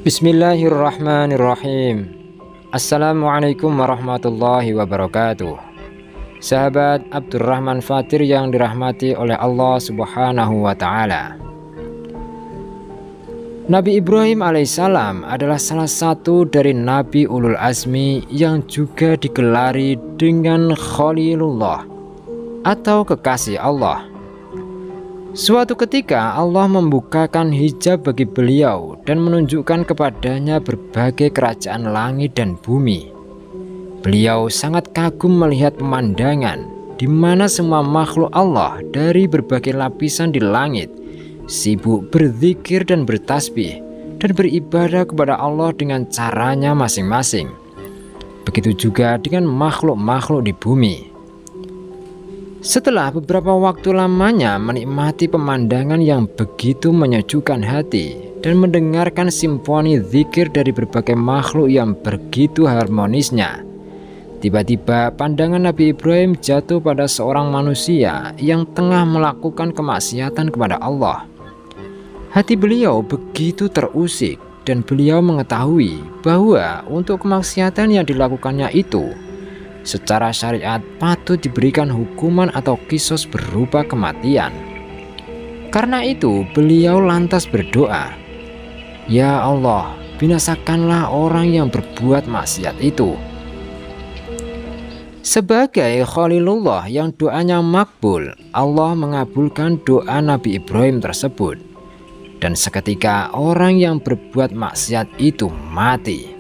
Bismillahirrahmanirrahim. Assalamualaikum warahmatullahi wabarakatuh. Sahabat Abdurrahman Fatir yang dirahmati oleh Allah Subhanahu wa Ta'ala. Nabi Ibrahim alaihissalam adalah salah satu dari Nabi Ulul Azmi yang juga digelari dengan Khalilullah atau kekasih Allah. Suatu ketika Allah membukakan hijab bagi beliau dan menunjukkan kepadanya berbagai kerajaan langit dan bumi. Beliau sangat kagum melihat pemandangan di mana semua makhluk Allah dari berbagai lapisan di langit sibuk berzikir dan bertasbih dan beribadah kepada Allah dengan caranya masing-masing. Begitu juga dengan makhluk-makhluk di bumi. Setelah beberapa waktu lamanya menikmati pemandangan yang begitu menyejukkan hati dan mendengarkan simfoni zikir dari berbagai makhluk yang begitu harmonisnya, tiba-tiba pandangan Nabi Ibrahim jatuh pada seorang manusia yang tengah melakukan kemaksiatan kepada Allah. Hati beliau begitu terusik dan beliau mengetahui bahwa untuk kemaksiatan yang dilakukannya itu secara syariat patut diberikan hukuman atau qisas berupa kematian. Karena itu beliau lantas berdoa, "Ya Allah, binasakanlah orang yang berbuat maksiat itu." Sebagai Khalilullah yang doanya makbul, Allah mengabulkan doa Nabi Ibrahim tersebut. Dan seketika orang yang berbuat maksiat itu mati.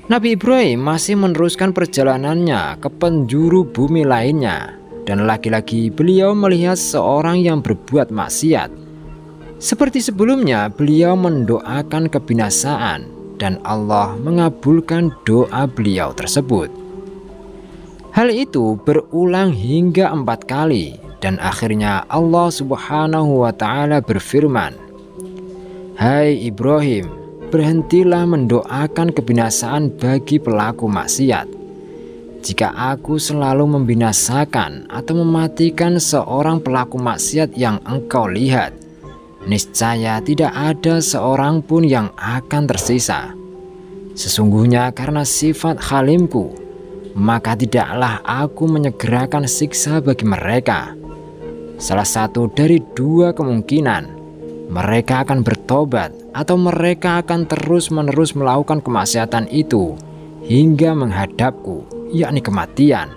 Nabi Ibrahim masih meneruskan perjalanannya ke penjuru bumi lainnya, dan lagi-lagi beliau melihat seorang yang berbuat maksiat. Seperti sebelumnya, beliau mendoakan kebinasaan dan Allah mengabulkan doa beliau tersebut. Hal itu berulang hingga 4 kali dan akhirnya Allah Subhanahu wa Ta'ala berfirman, "Hai Ibrahim, berhentilah mendoakan kebinasaan bagi pelaku maksiat. Jika aku selalu membinasakan atau mematikan seorang pelaku maksiat yang engkau lihat, niscaya tidak ada seorang pun yang akan tersisa. Sesungguhnya karena sifat halimku, maka tidaklah aku menyegerakan siksa bagi mereka. Salah satu dari 2 kemungkinan, mereka akan bertobat atau mereka akan terus-menerus melakukan kemaksiatan itu hingga menghadapku, yakni kematian.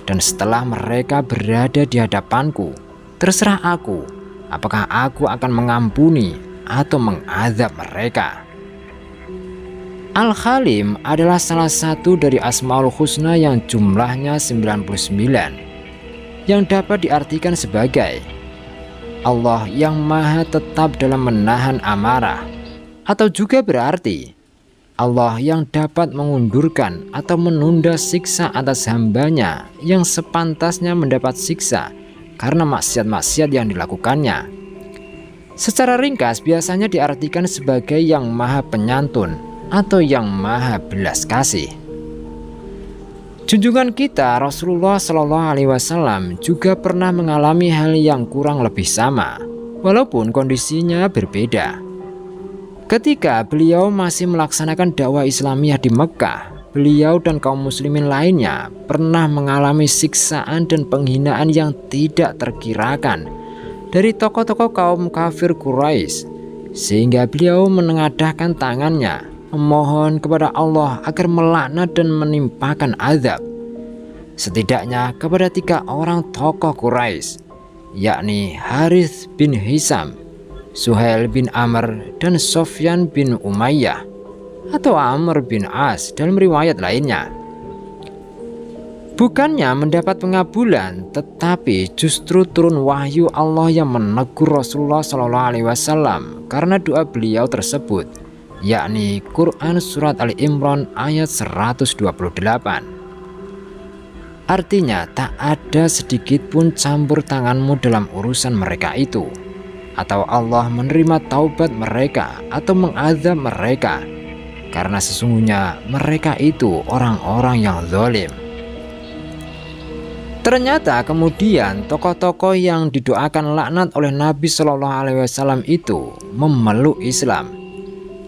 Dan setelah mereka berada di hadapanku, terserah aku apakah aku akan mengampuni atau mengazab mereka." Al-Halim adalah salah satu dari Asmaul Husna yang jumlahnya 99, yang dapat diartikan sebagai Allah yang maha tetap dalam menahan amarah, atau juga berarti Allah yang dapat mengundurkan atau menunda siksa atas hambanya yang sepantasnya mendapat siksa karena maksiat-maksiat yang dilakukannya. Secara ringkas biasanya diartikan sebagai yang maha penyantun atau yang maha belas kasih. Junjungan kita Rasulullah Shallallahu Alaihi Wasallam juga pernah mengalami hal yang kurang lebih sama, walaupun kondisinya berbeda. Ketika beliau masih melaksanakan dakwah Islamiyah di Mekah, beliau dan kaum muslimin lainnya pernah mengalami siksaan dan penghinaan yang tidak terkirakan dari tokoh-tokoh kaum kafir Quraisy, sehingga beliau menengadahkan tangannya memohon kepada Allah agar melaknat dan menimpakan azab setidaknya kepada 3 orang tokoh Quraisy, yakni Harits bin Hisam, Suhail bin Amr, dan Sofyan bin Umayyah atau Amr bin As dalam riwayat lainnya. Bukannya mendapat pengabulan, tetapi justru turun wahyu Allah yang menegur Rasulullah SAW karena doa beliau tersebut, yakni Quran Surat Ali Imran ayat 128. Artinya tak ada sedikit pun campur tanganmu dalam urusan mereka itu, atau Allah menerima taubat mereka atau mengazab mereka, karena sesungguhnya mereka itu orang-orang yang zalim. Ternyata kemudian tokoh-tokoh yang didoakan laknat oleh Nabi Shallallahu Alaihi Wasallam itu memeluk Islam.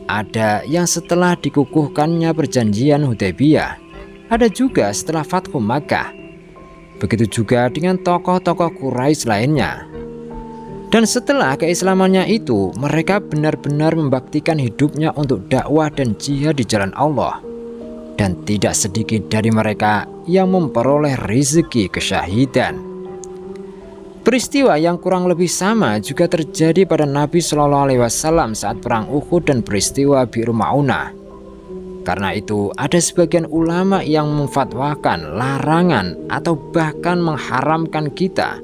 Ada yang setelah dikukuhkannya perjanjian Hudaybiyah, ada juga setelah Fathu Makkah. Begitu juga dengan tokoh-tokoh Quraisy lainnya. Dan setelah keislamannya itu, mereka benar-benar membaktikan hidupnya untuk dakwah dan jihad di jalan Allah. Dan tidak sedikit dari mereka yang memperoleh rezeki kesyahidan. Peristiwa yang kurang lebih sama juga terjadi pada Nabi Shallallahu Alaihi Wasallam saat perang Uhud dan peristiwa Bi'r Ma'unah. Karena itu ada sebagian ulama yang memfatwakan larangan atau bahkan mengharamkan kita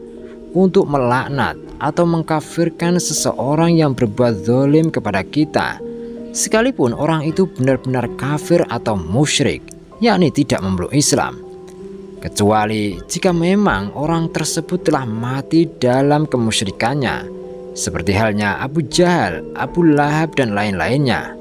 untuk melaknat atau mengkafirkan seseorang yang berbuat zalim kepada kita, sekalipun orang itu benar-benar kafir atau musyrik, yakni tidak memeluk Islam, kecuali jika memang orang tersebut telah mati dalam kemusyrikannya, seperti halnya Abu Jahal, Abu Lahab, dan lain-lainnya.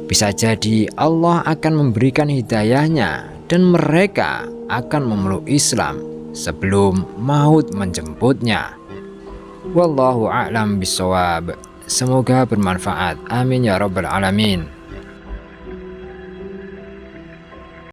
Bisa jadi Allah akan memberikan hidayahnya dan mereka akan memeluk Islam sebelum maut menjemputnya. Wallahu a'lam bishawab. Semoga bermanfaat. Amin ya rabbal alamin.